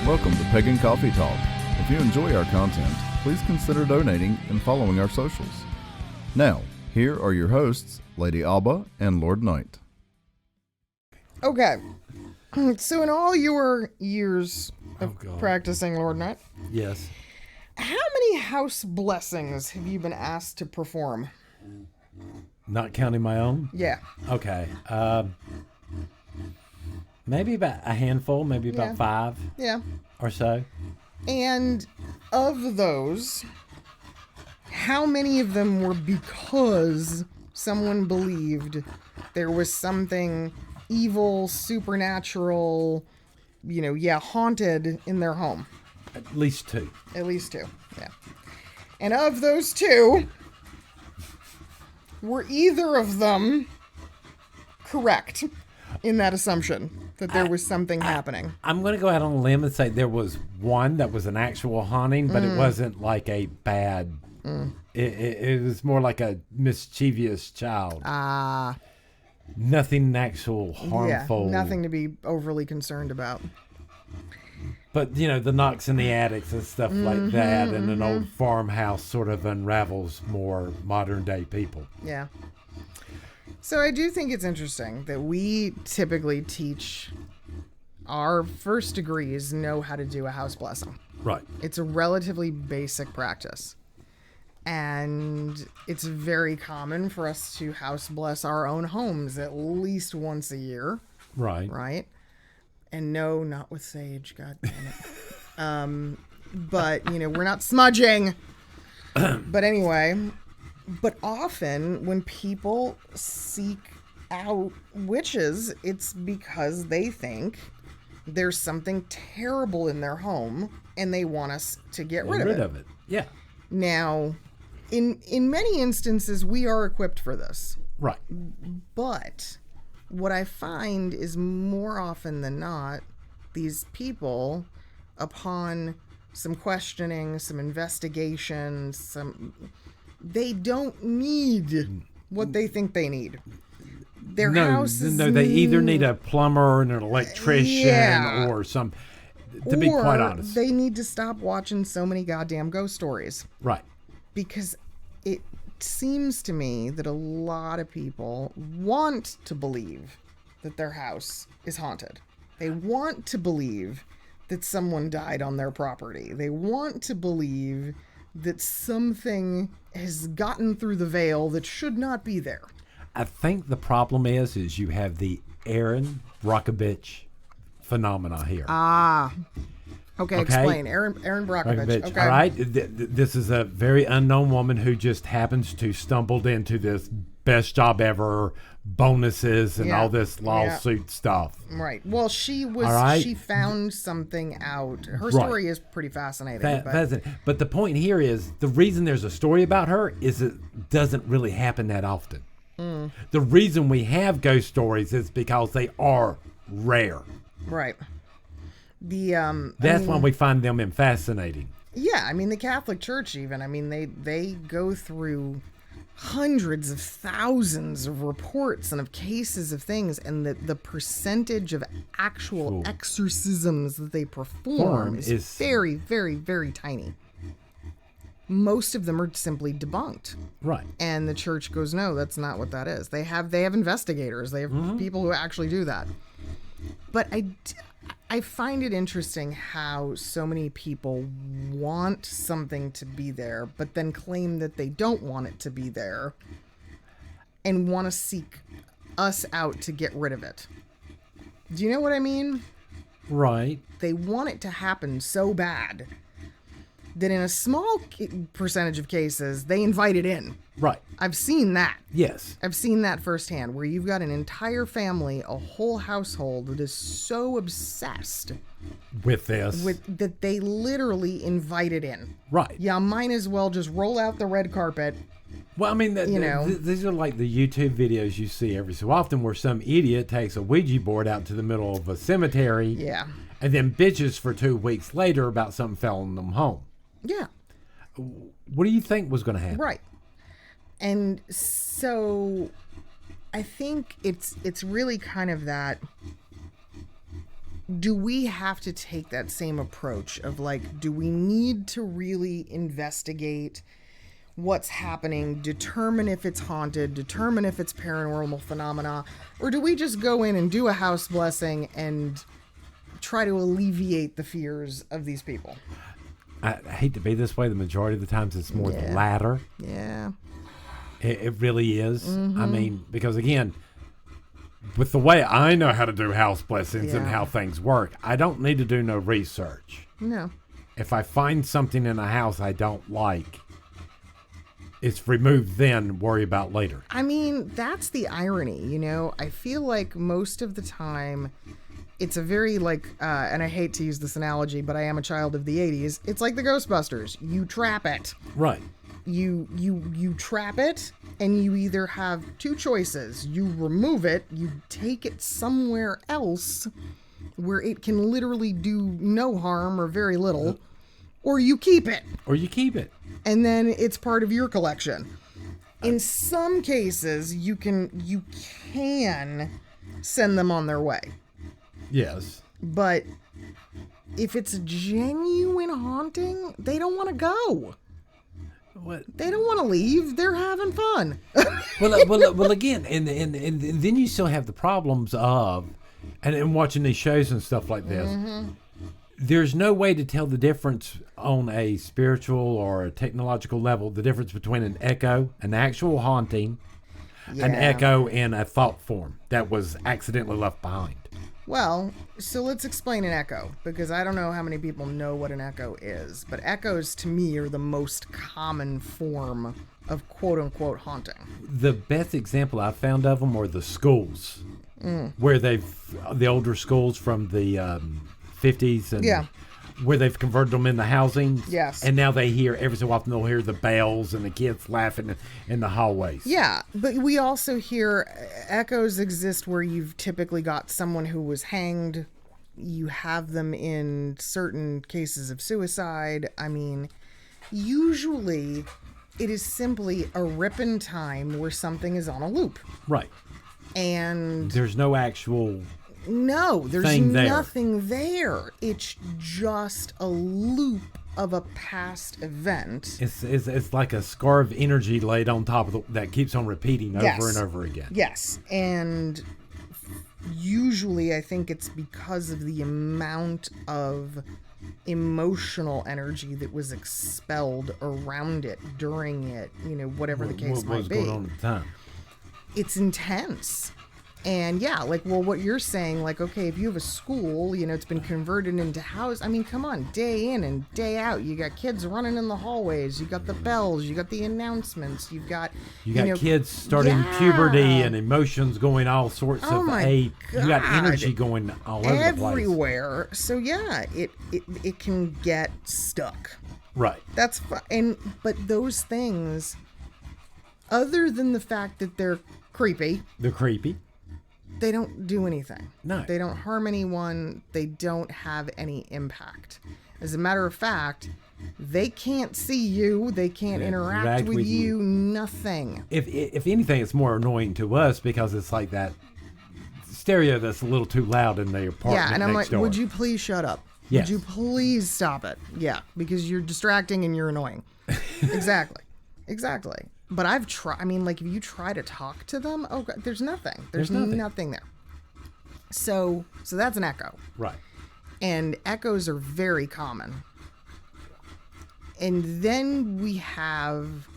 Welcome to Pagan Coffee Talk. If you enjoy our content, please consider donating and following our socials. Now, here are your hosts, Lady Alba and Lord Knight. Okay, so in all your years of practicing Lord Knight, Yes. how many house blessings have you been asked to perform? Not counting my own? Yeah. Okay. Maybe about a handful, maybe about 5 Yeah. or so. And of those, how many of them were because someone believed there was something evil, supernatural, haunted in their home? At least 2. At least 2, yeah. And of those 2, were either of them correct in that assumption that there was something happening? I'm going to go out on a limb and say there was one that was an actual haunting, but it wasn't like a bad... It was more like a mischievous child. Nothing actual harmful. Yeah, nothing to be overly concerned about. But, the knocks in the attics and stuff like that, and an old farmhouse sort of unravels more modern day people. Yeah. So I do think it's interesting that we typically teach our first degrees know how to do a house blessing. Right. It's a relatively basic practice. And it's very common for us to house bless our own homes at least once a year. Right. Right? And no, not with sage, god damn it. But, we're not smudging. But anyway, but often when people seek out witches, it's because they think there's something terrible in their home and they want us to get rid of it. Yeah. Now, in many instances, we are equipped for this. Right. But what I find is more often than not, these people, upon some questioning, some investigation, they don't need what they think they need. Their house is... No, they either need a plumber and an electrician or some... To be quite honest. They need to stop watching so many goddamn ghost stories. Right. Because it seems to me that a lot of people want to believe that their house is haunted. They want to believe that someone died on their property. They want to believe that something has gotten through the veil that should not be there. I think the problem is you have the Aaron Brockovich phenomena here. Okay, explain. Aaron Brockovich. Okay. All right. This is a very unknown woman who just happens to stumbled into this best job ever, bonuses and all this lawsuit stuff. Right. Well, she found something out. Her story is pretty fascinating. But the point here is the reason there's a story about her is it doesn't really happen that often. The reason we have ghost stories is because they are rare. Right. That's why we find them fascinating. Yeah, the Catholic Church even, they go through hundreds of thousands of reports and of cases of things, and the percentage of actual exorcisms that they perform is very, very, very tiny. Most of them are simply debunked. Right. And the church goes, no, that's not what that is. They have investigators. They have people who actually do that. But I find it interesting how so many people want something to be there, but then claim that they don't want it to be there and want to seek us out to get rid of it. Do you know what I mean? Right. They want it to happen so bad that in a small percentage of cases, they invite it in. Right. I've seen that. Yes. I've seen that firsthand, where you've got an entire family, a whole household that is so obsessed with this that they literally invite it in. Right. Yeah, might as well just roll out the red carpet. Well, these are like the YouTube videos you see every so often where some idiot takes a Ouija board out to the middle of a cemetery. Yeah. And then bitches for 2 weeks later about something fell in them home. Yeah. What do you think was going to happen? Right. And so I think it's really kind of that do we have to take that same approach of like, do we need to really investigate what's happening, determine if it's haunted, determine if it's paranormal phenomena, or do we just go in and do a house blessing and try to alleviate the fears of these people? I hate to be this way. The majority of the times it's more the latter. Yeah. It really is. I mean, because again, with the way I know how to do house blessings and how things work, I don't need to do no research. No. If I find something in a house I don't like, it's removed then, worry about later. I mean, that's the irony, you know? I feel like most of the time it's a very like, and I hate to use this analogy, but I am a child of the 80s. It's like the Ghostbusters. You trap it. Right. You trap it, and you either have two choices. You remove it, you take it somewhere else where it can literally do no harm or very little, or you keep it. And then it's part of your collection. In some cases, you can send them on their way. Yes. But if it's a genuine haunting, they don't want to go. What? They don't want to leave. They're having fun. well, again, and then you still have the problems of, and watching these shows and stuff like this, there's no way to tell the difference on a spiritual or a technological level, the difference between an echo, an actual haunting, an echo in a thought form that was accidentally left behind. Well, so let's explain an echo, because I don't know how many people know what an echo is, but echoes to me are the most common form of quote-unquote haunting. The best example I found of them are the schools, where the older schools from the 50s and where they've converted them into housing. Yes. And now they hear, every so often they'll hear the bells and the kids laughing in the hallways. Yeah, but we also hear echoes exist where you've typically got someone who was hanged. You have them in certain cases of suicide. I mean, usually it is simply a rip in time where something is on a loop. Right. And there's no actual... No, there's nothing there. It's just a loop of a past event. It's like a scar of energy laid on top of that keeps on repeating over and over again. Yes, and usually I think it's because of the amount of emotional energy that was expelled around it during it, you know, whatever the case might be. What was going on at the time? It's intense. And yeah, like, well, what you're saying, like, okay, if you have a school, you know, it's been converted into house. I mean, come on, day in and day out, you got kids running in the hallways, you got the bells, you got the announcements, you got kids starting puberty and emotions going all sorts of age. God. You got energy going all over the place. Everywhere. So yeah, it can get stuck. Right. That's but those things, other than the fact that they're creepy. They don't do anything. No. They don't harm anyone. They don't have any impact. As a matter of fact, they can't see you. They can't interact with you. Nothing. If anything, it's more annoying to us because it's like that stereo that's a little too loud in the apartment. Yeah, and I'm like, door. would you please shut up? Yes. Would you please stop it? Yeah, because you're distracting and you're annoying. Exactly. But I've tried, I mean, like, if you try to talk to them, oh, God, there's nothing. There's nothing there. So that's an echo. Right. And echoes are very common. And then we have,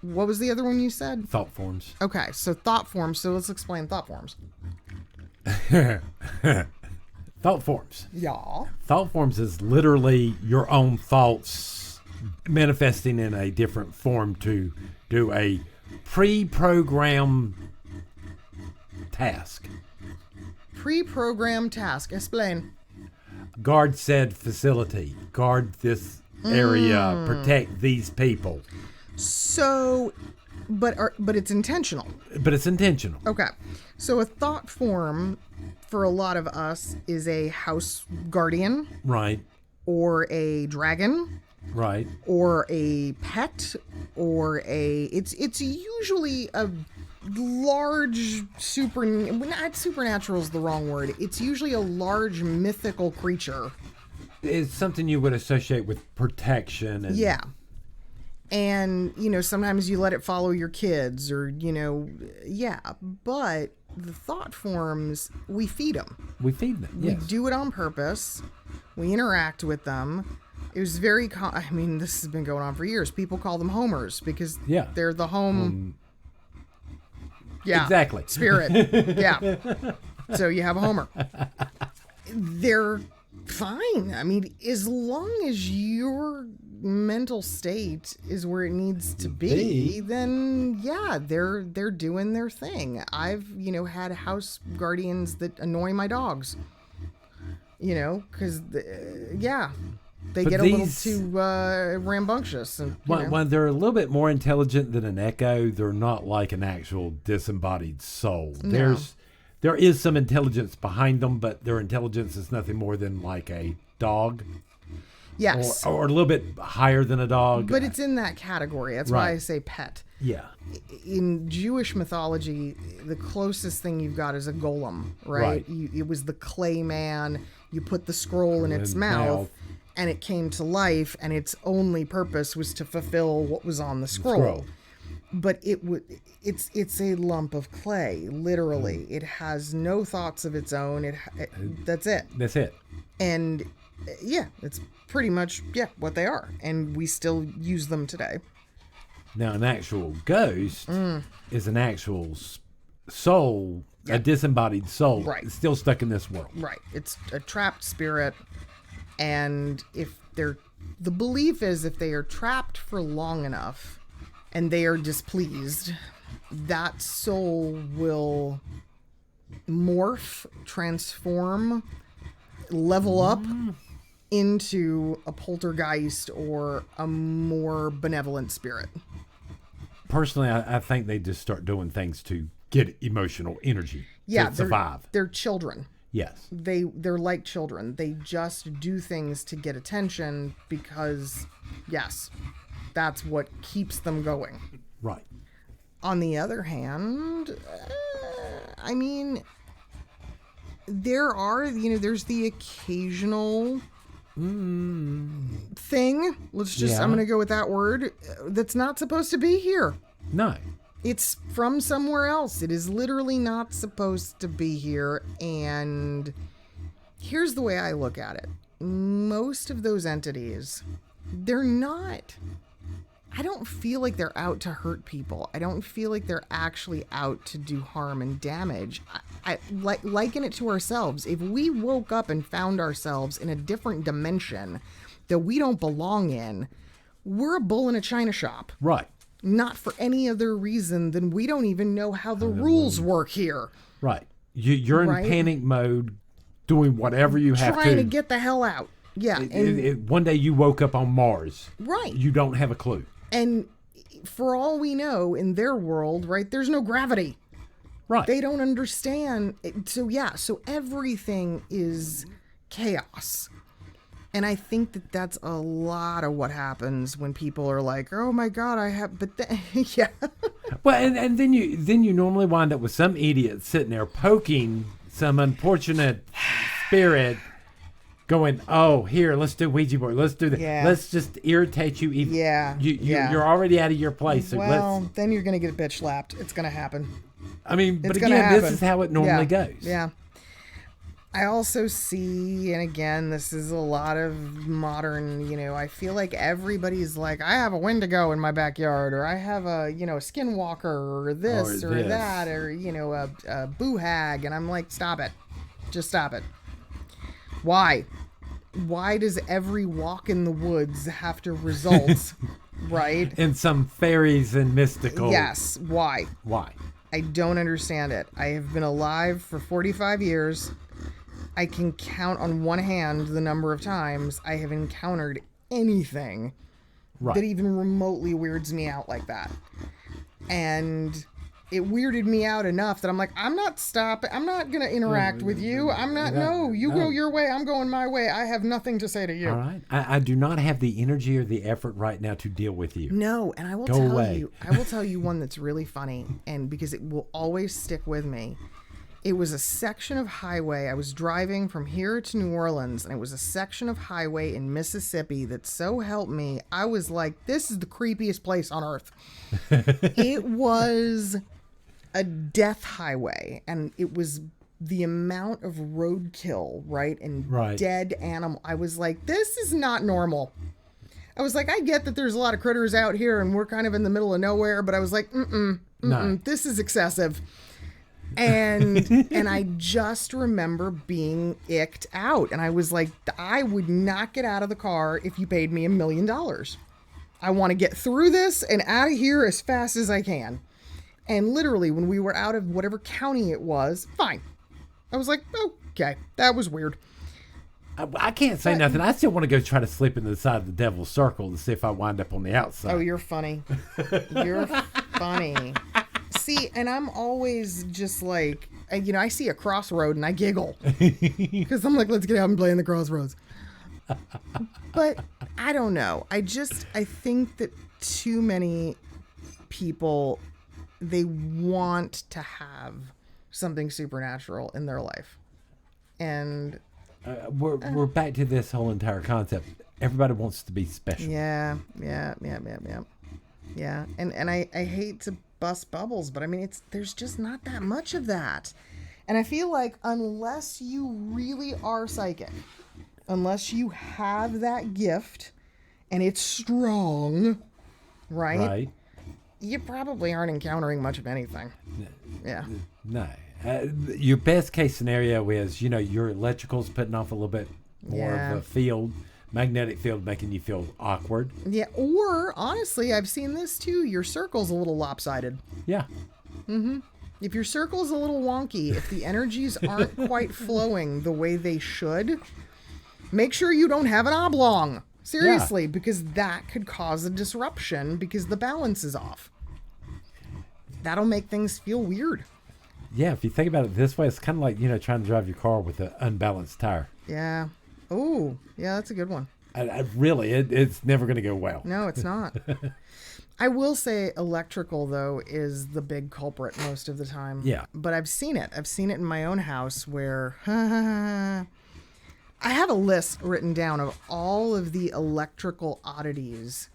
what was the other one you said? Thought forms. Okay, so thought forms. So let's explain thought forms. Thought forms. Yeah. Thought forms is literally your own thoughts manifesting in a different form to do a pre-programmed task. Pre-programmed task. Explain. Guard said facility. Guard this area. Protect these people. So, but it's intentional. But it's intentional. Okay. So a thought form for a lot of us is a house guardian. Right. Or a dragon. Right. Or a pet, or it's usually large not supernatural is the wrong word. It's usually a large mythical creature. It's something you would associate with protection. And Yeah. And, sometimes you let it follow your kids or, yeah. But the thought forms, we feed them. We feed them, yes. We do it on purpose. We interact with them. It was very, this has been going on for years. People call them homers because they're the home. Yeah. Exactly. Spirit. Yeah. So you have a homer. They're fine. As long as your mental state is where it needs to be, then yeah, they're doing their thing. I've had house guardians that annoy my dogs, because they get a little too rambunctious. And when they're a little bit more intelligent than an echo, they're not like an actual disembodied soul. No. There is some intelligence behind them, but their intelligence is nothing more than like a dog. Yes. Or a little bit higher than a dog. But it's in that category. That's why I say pet. Yeah. In Jewish mythology, the closest thing you've got is a golem, right? It was the clay man. You put the scroll in its mouth, and it came to life, and its only purpose was to fulfill what was on the scroll. But it's a lump of clay, literally. It has no thoughts of its own. That's it. That's it. And yeah, it's pretty much what they are, and we still use them today. Now, an actual ghost is an actual soul, a disembodied soul, right? Still stuck in this world, right? It's a trapped spirit, and the belief is if they are trapped for long enough, and they are displeased, that soul will morph, transform, level up into a poltergeist or a more benevolent spirit. Personally, I think they just start doing things to get emotional energy to survive. They're children. Yes. They're like children. They just do things to get attention because, yes, that's what keeps them going. Right. On the other hand, there are, there's the occasional thing. I'm going to go with that word, that's not supposed to be here. No. It's from somewhere else. It is literally not supposed to be here. And here's the way I look at it. Most of those entities, I don't feel like they're out to hurt people. I don't feel like they're actually out to do harm and damage. I liken it to ourselves. If we woke up and found ourselves in a different dimension that we don't belong in, we're a bull in a china shop. Right. Not for any other reason than we don't even know how the rules work here. Right. You're in panic mode, doing whatever you have to. Trying to get the hell out. Yeah. One day you woke up on Mars. Right. You don't have a clue. And for all we know, in their world, right, there's no gravity. Right. They don't understand. So everything is chaos. And I think that's a lot of what happens when people are like, oh my God, yeah. Well, and then you normally wind up with some idiot sitting there poking some unfortunate spirit going, oh, here, let's do Ouija board. Let's do that. Yeah. Let's just irritate you. Even. Yeah. You're already out of your place. So then you're going to get bitch slapped. It's going to happen. But again, this is how it normally goes. Yeah. I also see, and again, this is a lot of modern, I feel like everybody's like, I have a Wendigo in my backyard, or I have a, skinwalker, or this, or that, or, a boo hag. And I'm like, stop it. Just stop it. Why? Why does every walk in the woods have to result, right? In some fairies and mystical. Yes. Why? Why? I don't understand it. I have been alive for 45 years. I can count on one hand the number of times I have encountered anything that even remotely weirds me out like that. And it weirded me out enough that I'm like, I'm not stopping. I'm not going to interact with you. I'm not. No, you go your way. I'm going my way. I have nothing to say to you. All right. I do not have the energy or the effort right now to deal with you. No, and I will tell you one that's really funny, and because it will always stick with me. It was a section of highway. I was driving from here to New Orleans, and it was a section of highway in Mississippi that, so help me, I was like, this is the creepiest place on earth. It was a death highway, and it was the amount of roadkill, right? And dead animal. I was like, this is not normal. I was like, I get that there's a lot of critters out here, and we're kind of in the middle of nowhere, but I was like, no. This is excessive. And I just remember being icked out, and I was like, I would not get out of the car if you paid me $1 million. I want to get through this and out of here as fast as I can. And literally, when we were out of whatever county it was, fine. I was like, okay, that was weird. I can't say nothing. I still want to go try to slip into the side of the devil's circle to see if I wind up on the outside. Oh, you're funny. You're funny. See, and I'm always just like, I see a crossroad and I giggle. Because I'm like, let's get out and play in the crossroads. But I don't know. I think that too many people, they want to have something supernatural in their life. And we're back to this whole entire concept. Everybody wants to be special. Yeah. And I hate to bust bubbles, but I mean, there's just not that much of that. And I feel like unless you really are psychic, unless you have that gift and it's strong, right? You probably aren't encountering much of anything. Yeah. No. Your best case scenario is, your electrical's putting off a little bit more of a field, magnetic field, making you feel awkward. Yeah. Or honestly, I've seen this too. Your circle's a little lopsided. Yeah. Mm-hmm. If your circle's a little wonky, if the energies aren't quite flowing the way they should, make sure you don't have an oblong. Seriously, because that could cause a disruption because the balance is off. That'll make things feel weird. Yeah, if you think about it this way, it's kind of like, trying to drive your car with an unbalanced tire. Yeah. Oh, yeah, that's a good one. It's never going to go well. No, it's not. I will say electrical, though, is the big culprit most of the time. Yeah. But I've seen it. I've seen it in my own house where I have a list written down of all of the electrical oddities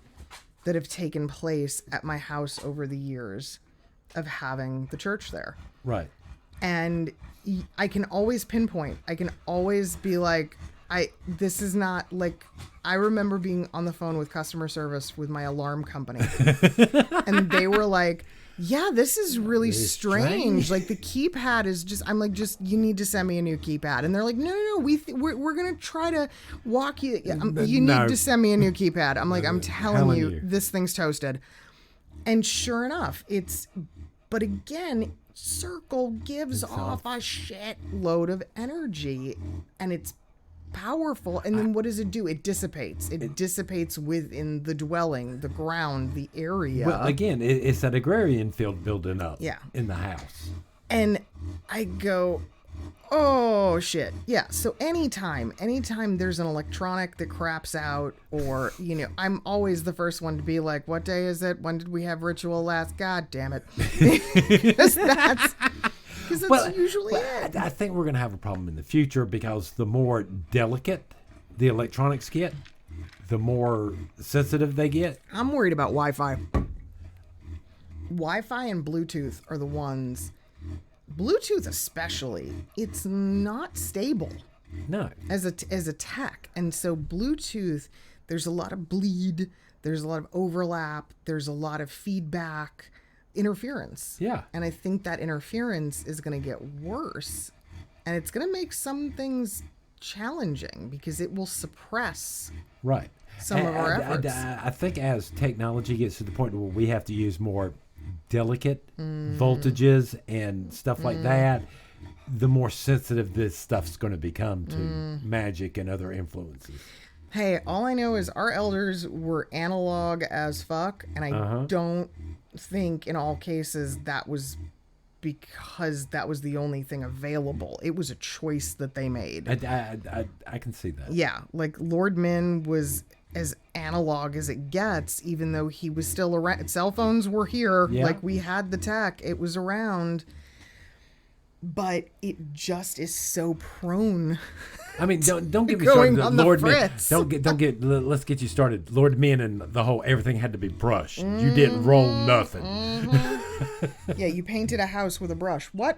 that have taken place at my house over the years of having the church there. Right. And I can always pinpoint. I can always be like, this is not like, I remember being on the phone with customer service with my alarm company. And they were like, yeah, this is really strange. Like the keypad is I'm like, you need to send me a new keypad. And they're like, no, we're going to try to walk you. You need to send me a new keypad. I'm like, I'm telling you, this thing's toasted. And sure enough, but again, circle gives off a shit load of energy, and it's powerful. And then what does it do? It dissipates. It dissipates within the dwelling, the ground, the area. Well, again, it's that agrarian field building up in the house. And I go, oh shit. Yeah. So anytime there's an electronic that craps out, or, I'm always the first one to be like, what day is it? When did we have ritual last? God damn it. Because that's usually it. I think we're going to have a problem in the future because the more delicate the electronics get, the more sensitive they get. I'm worried about Wi-Fi. Wi-Fi and Bluetooth are the ones. Bluetooth especially, it's not stable. No. As a tech. And so Bluetooth, there's a lot of bleed, there's a lot of overlap, there's a lot of feedback, interference. Yeah. And I think that interference is going to get worse, and it's going to make some things challenging because it will suppress some of our efforts. I think as technology gets to the point where we have to use more delicate voltages and stuff like that, the more sensitive this stuff's going to become to magic and other influences. Hey, all I know is our elders were analog as fuck, and I don't think in all cases that was because that was the only thing available. It was a choice that they made. I can see that. Yeah, like Lord Min was as analog as it gets, even though he was still around. Cell phones were here. Yeah. Like, we had the tech. It was around. But it just is so prone. I mean, don't get me going started. on the Lord Min, fritz. don't get. Let's get you started. Lord Min and the whole everything had to be brushed. You didn't roll nothing. Yeah, you painted a house with a brush. What?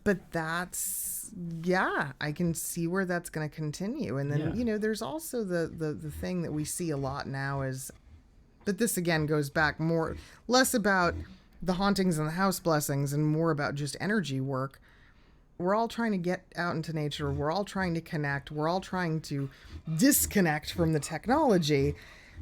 But that's, yeah, I can see where that's going to continue. And then, there's also the thing that we see a lot now is, but this again goes back less about the hauntings and the house blessings and more about just energy work. We're all trying to get out into nature. We're all trying to connect. We're all trying to disconnect from the technology,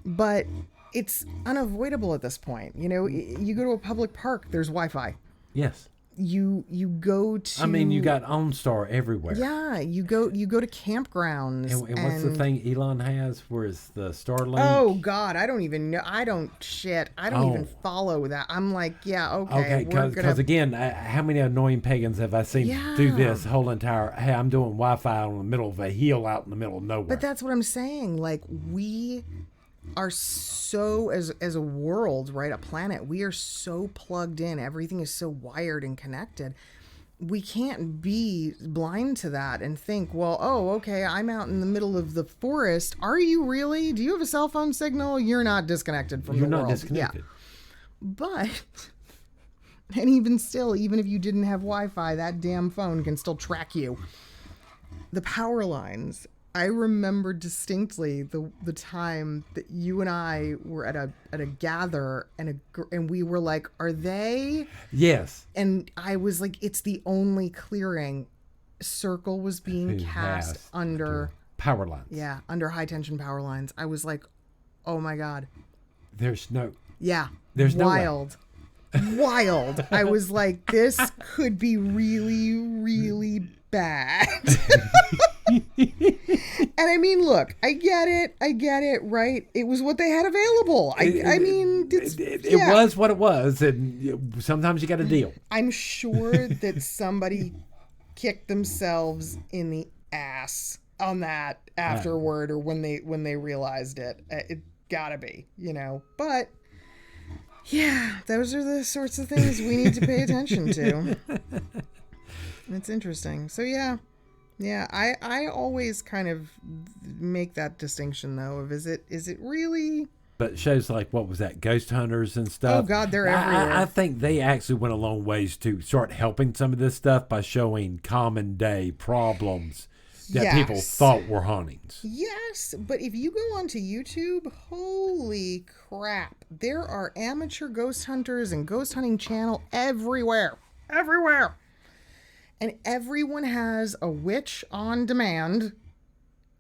but it's unavoidable at this point. You go to a public park, there's Wi-Fi. Yes. You go to. I mean, you got OnStar everywhere. Yeah, you go to campgrounds. And what's the thing Elon has? Where is the Starlink? Oh God, I don't even know. I don't even follow that. I'm like, yeah, okay. Because again, how many annoying pagans have I seen do this whole entire? Hey, I'm doing Wi-Fi in the middle of a hill out in the middle of nowhere. But that's what I'm saying. Like, we are so, as a world, right, a planet, we are so plugged in. Everything is so wired and connected. We can't be blind to that and think, well, oh, okay, I'm out in the middle of the forest. Are you really? Do you have a cell phone signal? You're not disconnected from the world. You're not disconnected. Yeah. But, and even still, even if you didn't have Wi-Fi, that damn phone can still track you. The power lines. I remember distinctly the time that you and I were at a gather and we were like, are they? Yes. And I was like, it's the only clearing. Circle was being cast under power lines. Yeah, under high tension power lines. I was like, oh my God. There's no wild. Wild. I was like, this could be really, really bad. And I mean, look, I get it, right? It was what they had available. I mean, it was what it was, and sometimes you got to deal. I'm sure that somebody kicked themselves in the ass on that afterward, or when they realized it. It gotta be, But yeah, those are the sorts of things we need to pay attention to. It's interesting. So yeah. Yeah, I always kind of make that distinction, though, of is it really? But shows like, what was that, Ghost Hunters and stuff? Oh, God, they're everywhere. I think they actually went a long ways to start helping some of this stuff by showing common day problems that people thought were hauntings. Yes, but if you go onto YouTube, holy crap, there are amateur ghost hunters and ghost hunting channel everywhere. Everywhere. And everyone has a witch on demand,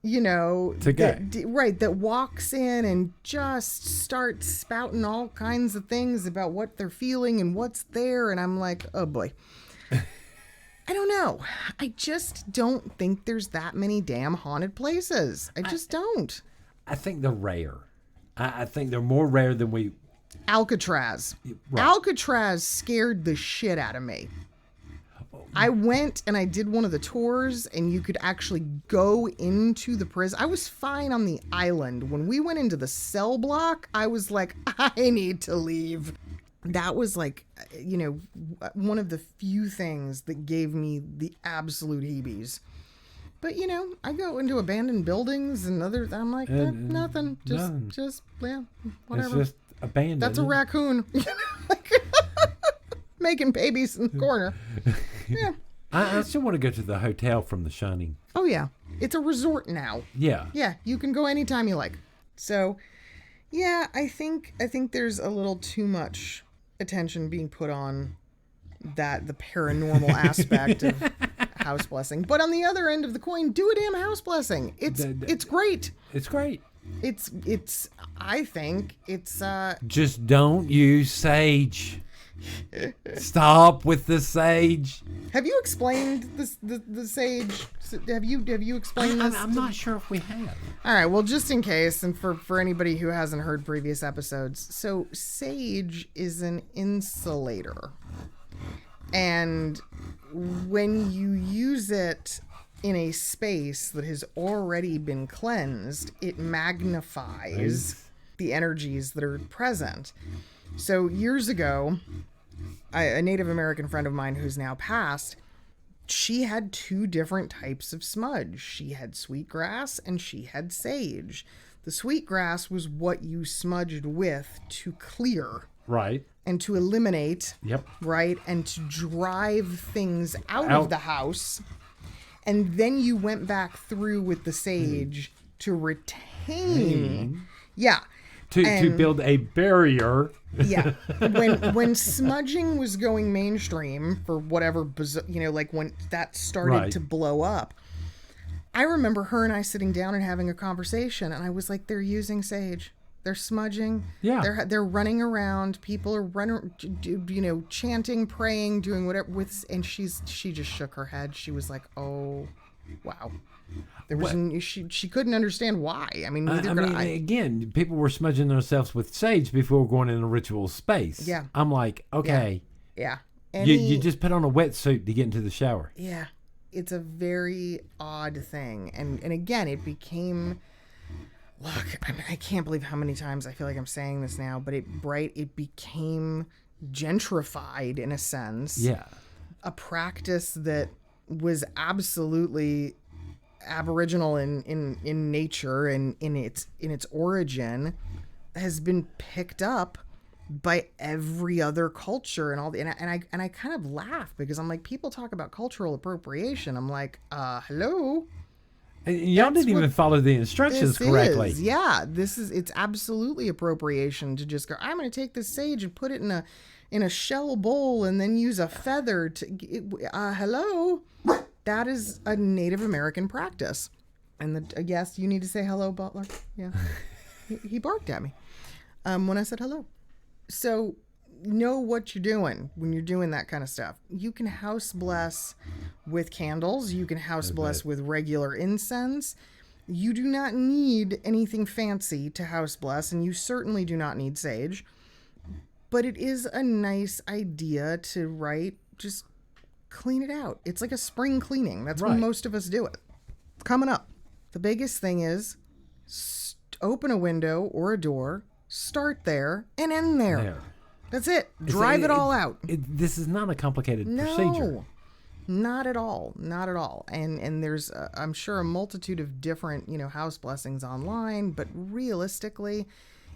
that walks in and just starts spouting all kinds of things about what they're feeling and what's there. And I'm like, oh boy. I don't know. I just don't think there's that many damn haunted places. I just don't. I think they're rare. I think they're more rare than we... Alcatraz. Right. Alcatraz scared the shit out of me. I went and I did one of the tours, and you could actually go into the prison. I was fine on the island. When we went into the cell block, I was like, I need to leave. That was like, one of the few things that gave me the absolute heebies. But, I go into abandoned buildings and I'm like, nothing. Just, whatever. It's just abandoned. That's a raccoon. Making babies in the corner. Yeah. I still want to go to the hotel from The Shining. Oh, yeah. It's a resort now. Yeah. Yeah, you can go anytime you like. So, yeah, I think there's a little too much attention being put on the paranormal aspect of house blessing. But on the other end of the coin, do a damn house blessing. It's great. It's great. I think it's just don't use sage. Stop with the sage. Have you explained the sage? Have you explained this? I'm not sure if we have. All right, well, just in case, and for anybody who hasn't heard previous episodes, so sage is an insulator. And when you use it in a space that has already been cleansed, it magnifies the energies that are present. So years ago, a Native American friend of mine who's now passed, she had 2 different types of smudge. She had sweetgrass and she had sage. The sweetgrass was what you smudged with to clear. Right. And to eliminate. Yep. Right. And to drive things out of the house. And then you went back through with the sage to retain. Yeah. To build a barrier. Yeah. When smudging was going mainstream for whatever, like when that started to blow up, I remember her and I sitting down and having a conversation, and I was like, they're using sage. They're smudging. Yeah. They're running around. People are running, chanting, praying, doing whatever. And she just shook her head. She was like, "Oh, wow." There was she couldn't understand why. I mean, again, people were smudging themselves with sage before going in a ritual space. Yeah. I'm like, okay. Yeah. You just put on a wetsuit to get into the shower. Yeah. It's a very odd thing, and again, it became. Look, I can't believe how many times I feel like I'm saying this now, but it became gentrified in a sense. Yeah. A practice that was absolutely aboriginal in nature and in its origin has been picked up by every other culture and all and I kind of laugh because I'm like, people talk about cultural appropriation. I'm like, hello. And y'all didn't even follow the instructions correctly. Yeah, it's absolutely appropriation to just go, I'm going to take this sage and put it in a shell bowl and then use a feather to hello. That is a Native American practice. And yes, you need to say hello, Butler. Yeah. he barked at me when I said hello. So know what you're doing when you're doing that kind of stuff. You can house bless with candles. You can house bless with regular incense. You do not need anything fancy to house bless, and you certainly do not need sage. But it is a nice idea to, just clean it out. It's like a spring cleaning. That's when most of us do it. Coming up, the biggest thing is open a window or a door, start there, and end there. That's it. Drive it all out. This is not a complicated procedure. No, not at all. Not at all. And there's, I'm sure, a multitude of different, house blessings online. But realistically,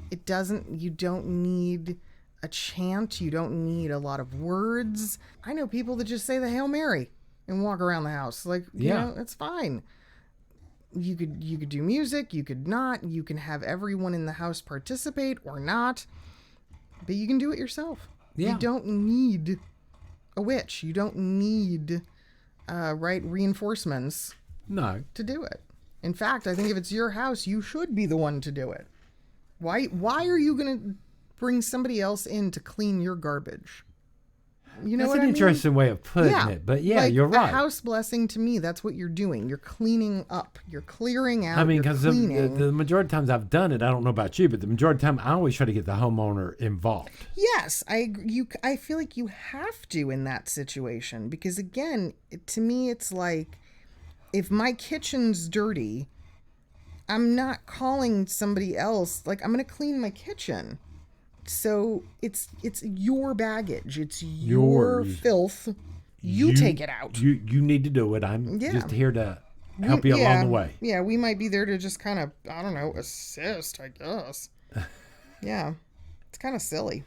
you don't need a chant. You don't need a lot of words. I know people that just say the Hail Mary and walk around the house. It's fine. You could do music. You could not. You can have everyone in the house participate or not. But you can do it yourself. Yeah. You don't need a witch. You don't need reinforcements to do it. In fact, I think if it's your house, you should be the one to do it. Why are you going to bring somebody else in to clean your garbage? That's an interesting way of putting it. But you're right. A house blessing, to me, that's what you're doing. You're cleaning up. You're clearing out. I mean, because the majority of times I've done it, I don't know about you, but the majority of the time I always try to get the homeowner involved. Yes, I feel like you have to in that situation. Because again, to me, it's like, if my kitchen's dirty, I'm not calling somebody else. Like, I'm going to clean my kitchen. So it's your baggage. It's your filth. You take it out. You need to do it. I'm just here to help you along the way. Yeah, we might be there to just kind of, I don't know, assist, I guess. Yeah, it's kind of silly.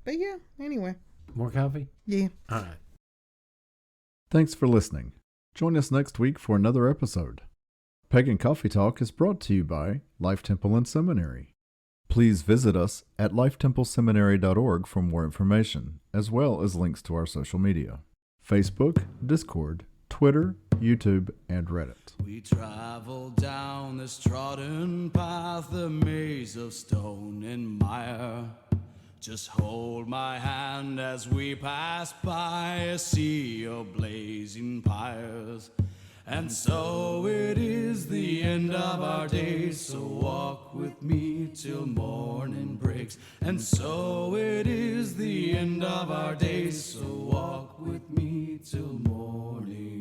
But yeah, anyway. More coffee? Yeah. All right. Thanks for listening. Join us next week for another episode. Pagan Coffee Talk is brought to you by Life Temple and Seminary. Please visit us at lifetempleseminary.org for more information, as well as links to our social media: Facebook, Discord, Twitter, YouTube, and Reddit. We travel down this trodden path, a maze of stone and mire, Just hold my hand as we pass by a sea of blazing pyres. And so it is the end of our days, so walk with me till morning breaks. And so it is the end of our days, so walk with me till morning